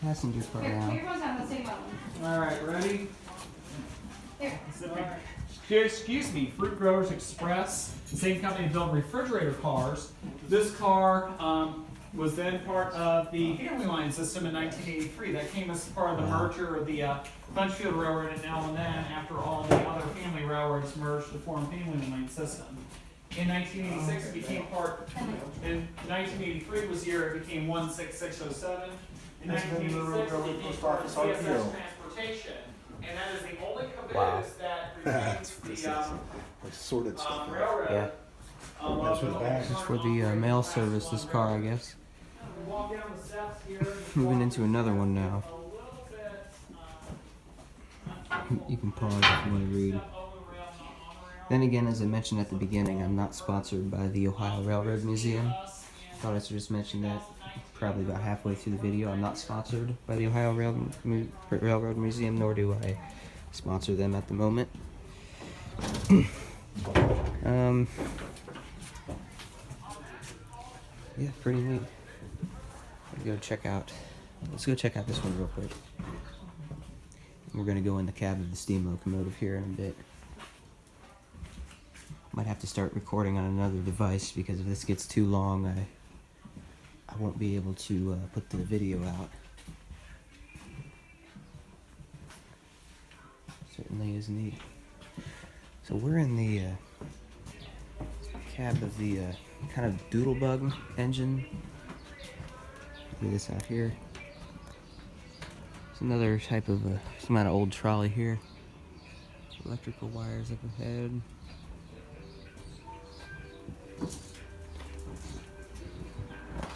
Passenger car now. All right, ready? Here. Excuse me, Fruit Growers Express, the same company that built refrigerator cars. This car was then part of the family line system in 1983. That came as part of the merger of the Punchfield Railroad and L&N after all the other family railroads merged to form family line system. In 1986, it became part. In 1983 was the year it became 16607. In 1986, it became part of CSX Transportation, and that is the only caboose that retains the railroad. Yeah. This is for the mail service, this car, I guess. Moving into another one now. You can pause if you want to read. Then again, as I mentioned at the beginning, I'm not sponsored by the Ohio Railroad Museum. Thought I should just mention that probably about halfway through the video. I'm not sponsored by the Ohio Railroad Museum, nor do I sponsor them at the moment. Yeah, pretty neat. Let's go check out this one real quick. We're gonna go in the cab of the steam locomotive here in a bit. Might have to start recording on another device because if this gets too long, I won't be able to put the video out. Certainly is neat. So we're in the cab of the kind of doodlebug engine. Look at this out here. It's another type of some kind of old trolley here. Electrical wires up ahead.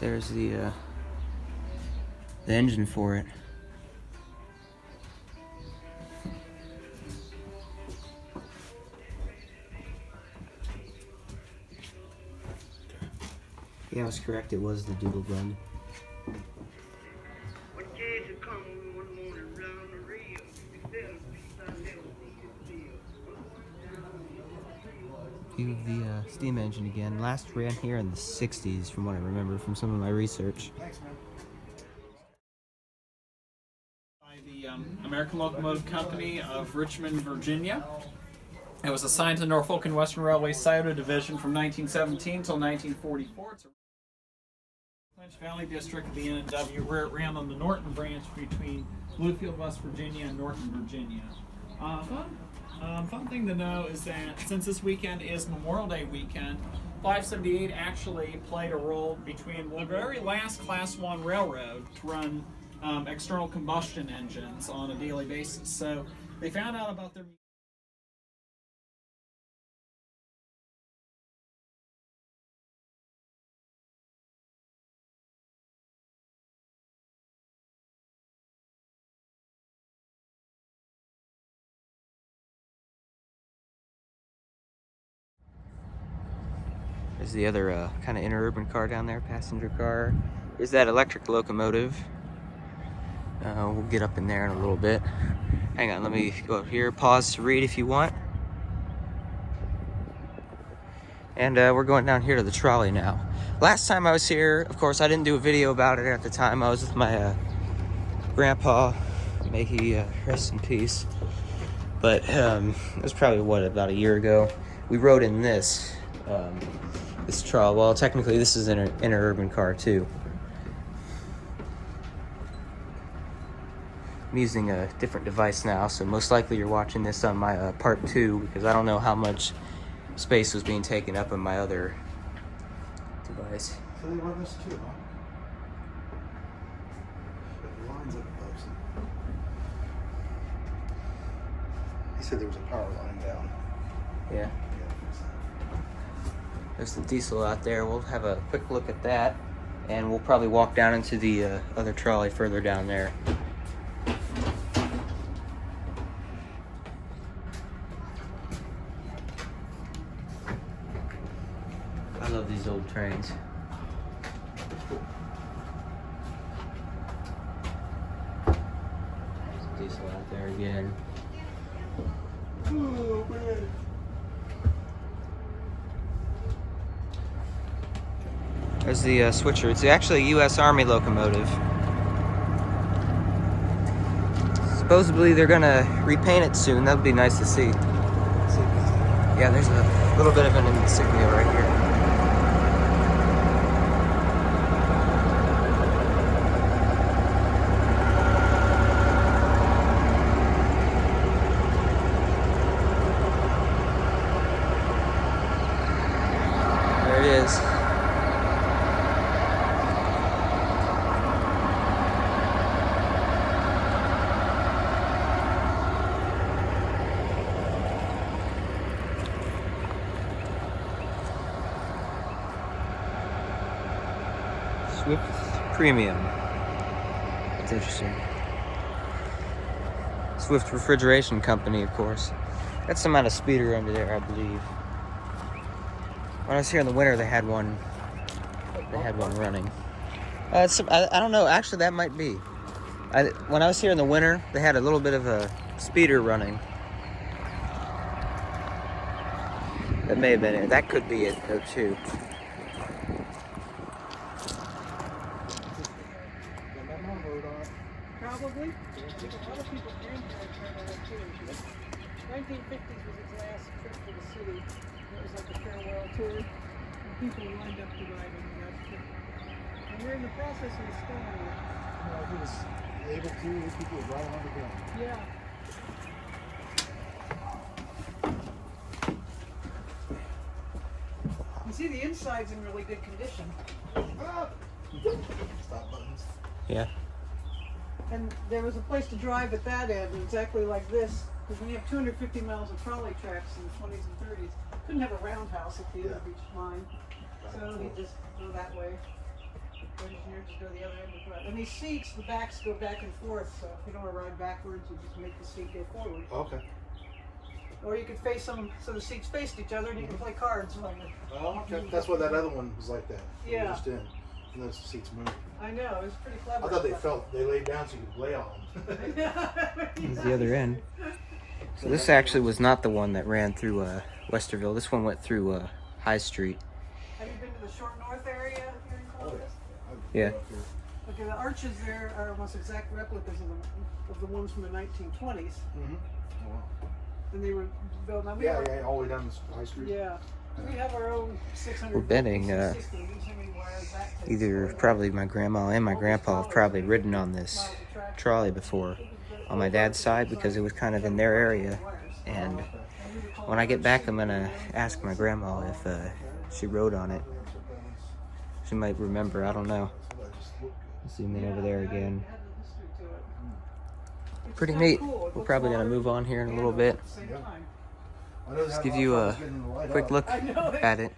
There's the engine for it. Yeah, I was correct. It was the doodlebug. View of the steam engine again. Last ran here in the 60s, from what I remember from some of my research. Thanks, man. By the American Locomotive Company of Richmond, Virginia. It was assigned to Norfolk and Western Railway Scioto Division from 1917 until 1944. It's a Clinch Valley district of the N&W, where it ran on the Norton branch between Bluefield, West Virginia, and Norton, Virginia. Fun thing to know is that since this weekend is Memorial Day weekend, 578 actually played a role between the very last Class 1 railroad to run external combustion engines on a daily basis. So they found out about their There's the other kind of interurban car down there, passenger car. There's that electric locomotive. We'll get up in there in a little bit. Hang on, let me go up here, pause to read if you want. And we're going down here to the trolley now. Last time I was here, of course, I didn't do a video about it at the time. I was with my grandpa. May he rest in peace. But it was probably, about a year ago. We rode in this. This trolley. Well, technically, this is an interurban car too. I'm using a different device now, so most likely you're watching this on my part 2 because I don't know how much space was being taken up on my other device. So they run this too, huh? The lines up above some. He said there was a power line down. Yeah. There's the diesel out there. We'll have a quick look at that, and we'll probably walk down into the other trolley further down there. I love these old trains. There's diesel out there again. Oh, man. There's the switcher. It's actually a U.S. Army locomotive. Supposedly they're gonna repaint it soon. That would be nice to see. Yeah, there's a little bit of an insignia right here. There it is. Swift Premium. That's interesting. Swift Refrigeration Company, of course. That's some kind of speeder under there, I believe. When I was here in the winter, they had one. They had one running. I don't know. Actually, that might be. When I was here in the winter, they had a little bit of a speeder running. That may have been it. That could be it, though, too. Probably. A lot of people's grandparents heard of it too. 1950s was its last trip to the city. It was like a farewell tour. And people lined up to ride on that trip. And we're in the process of installing it. If he was able to, these people would ride on the ground. Yeah. You see the inside's in really good condition. Stop buttons. Yeah. And there was a place to drive at that end, exactly like this. Because when you have 250 miles of trolley tracks in the 20s and 30s, couldn't have a roundhouse at the end of each line. So you just go that way. The engineer just go the other end of the drive. And these seats, the backs go back and forth, so if you don't want to ride backwards, you just make the seat go forward. Okay. Or you could face them so the seats faced each other and you can play cards while you're... Oh, okay. That's why that other one was like that. Yeah. Just in. And those seats moved. I know, it was pretty clever. I thought they laid down so you could lay on them. Here's the other end. So this actually was not the one that ran through Westerville. This one went through High Street. Have you been to the Short North area here in Columbus? Yeah. Okay, the arches there are almost exact replicas of the ones from the 1920s. Mm-hmm. Oh, wow. And they were built. Now we Yeah, have, yeah, all the way down this High Street. yeah. We have our own 600. We're betting, system. Each time we wire that takes Either forever. probably my grandma and my grandpa have probably ridden on this trolley before on my dad's side because it was kind of in their area. And when I get back, I'm gonna ask my grandma if she rode on it. She might remember. I don't know. Zoom in over there again. Pretty neat. We're probably gonna move on here in a little bit. Just give you a quick look at it.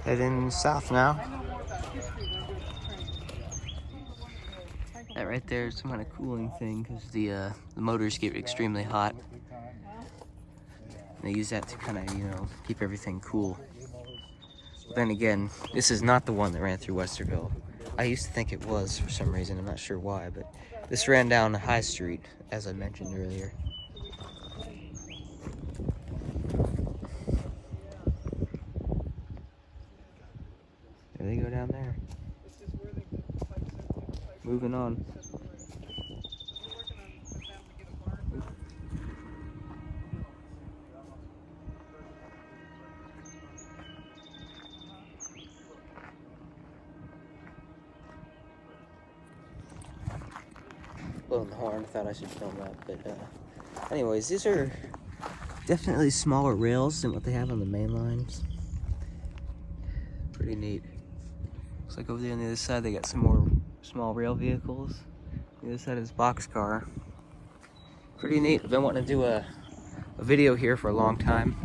Heading south now. That right there is some kind of cooling thing because the motors get extremely hot. They use that to kind of, you know, keep everything cool. But then again, this is not the one that ran through Westerville. I used to think it was for some reason. I'm not sure why, but this ran down High Street, as I mentioned earlier. There they go down there. Moving on. Blowing the horn, I thought I should film that, but anyways, these are definitely smaller rails than what they have on the main lines. Pretty neat. Looks like over there on the other side they got some more small rail vehicles. The other side is boxcar. Pretty neat. I've been wanting to do a video here for a long time,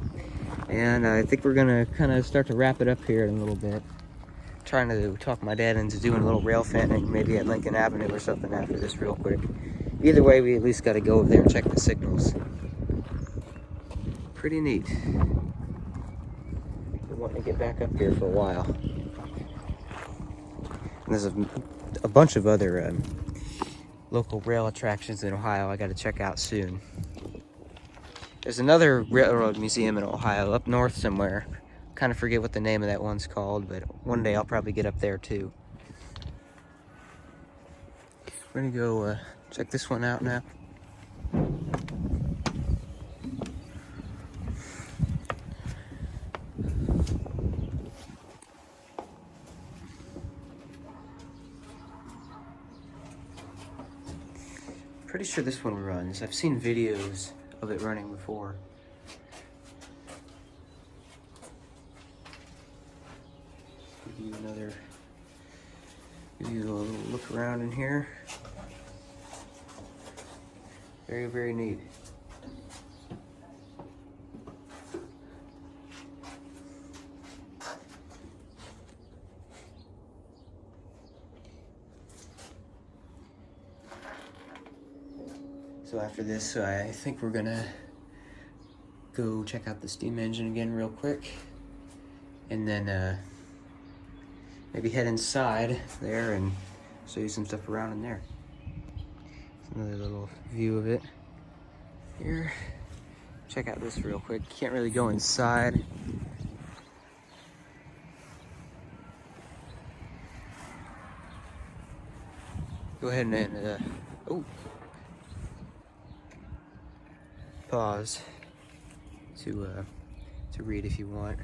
and I think we're gonna kind of start to wrap it up here in a little bit. Trying to talk my dad into doing a little rail fanning, maybe at Lincoln Avenue or something after this real quick. Either way, we at least got to go over there and check the signals. Pretty neat. Been wanting to get back up here for a while. And there's a bunch of other local rail attractions in Ohio I got to check out soon. There's another railroad museum in Ohio up north somewhere. Kind of forget what the name of that one's called, but one day I'll probably get up there too. We're gonna go check this one out now. Pretty sure this one runs. I've seen videos of it running before. Give you a little look around in here. Very, very neat. So after this, I think we're gonna go check out the steam engine again real quick, and then maybe head inside there and show you some stuff around in there. Another little view of it here. Check out this real quick. Can't really go inside. Go ahead and pause to read if you want.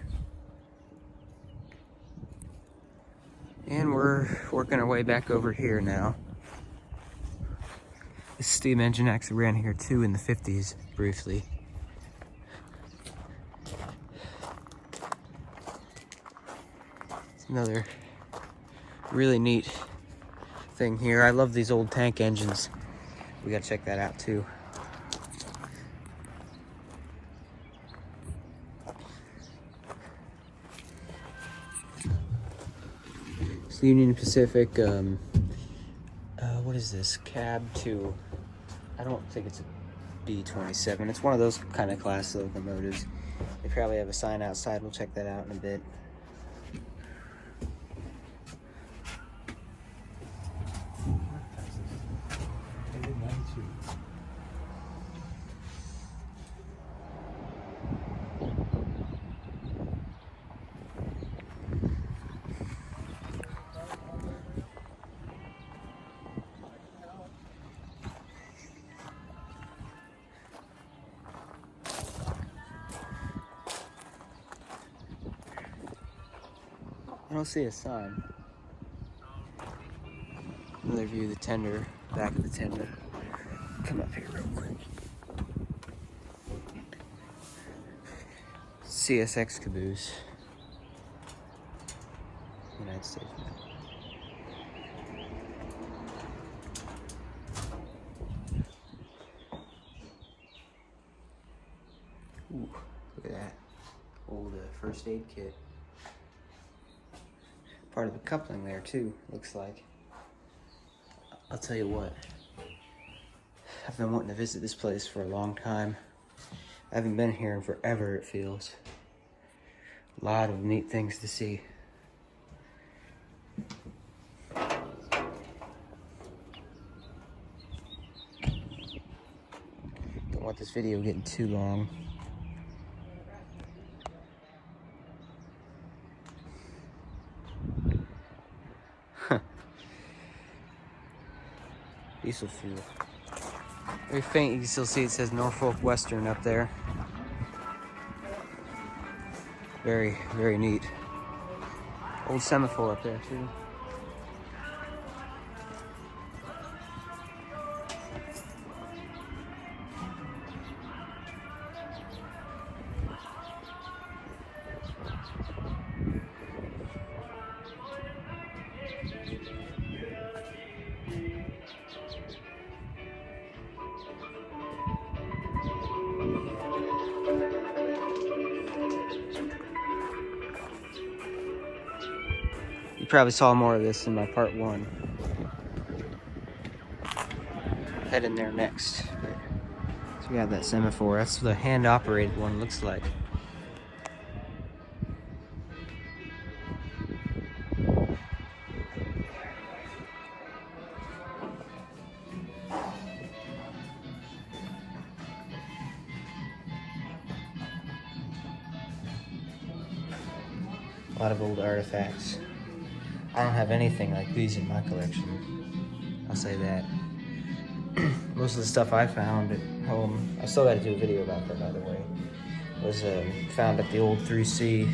And we're working our way back over here now. This steam engine actually ran here too in the 50s, briefly. It's another really neat thing here. I love these old tank engines. We gotta check that out too. It's the Union Pacific, what is this? Cab 2. I don't think it's a B-27. It's one of those kind of class locomotives. They probably have a sign outside. We'll check that out in a bit. I don't see a sign. Another view of the tender, back of the tender. Come up here real quick. CSX caboose. United States. Ooh, look at that. Old first aid kit. Part of the coupling there too, looks like. I'll tell you what, I've been wanting to visit this place for a long time. I haven't been here in forever, it feels. A lot of neat things to see. this video getting too long. Diesel fuel. Very faint, you can still see it says Norfolk Western up there. Very, very neat. Old semaphore up there too. You probably saw more of this in my part 1. Head in there next. So we have that semaphore. That's what the hand-operated one looks like. A lot of old artifacts. I don't have anything like these in my collection. I'll say that. Most of the stuff I found at home, I still got to do a video about that, by the way, was found at the old 3C.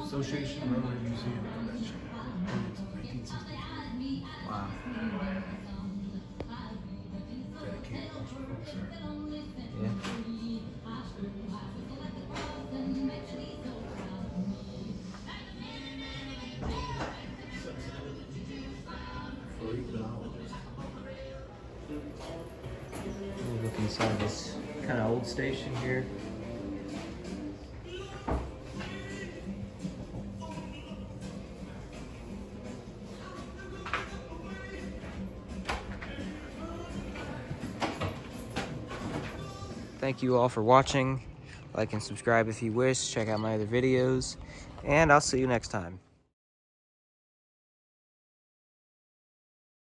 Association Railway Museum Convention. 1960. Wow. Dedicated bunch of folks there. Yeah. We'll look inside this kind of old station here. Thank you all for watching. Like and subscribe if you wish. Check out my other videos. And I'll see you next time.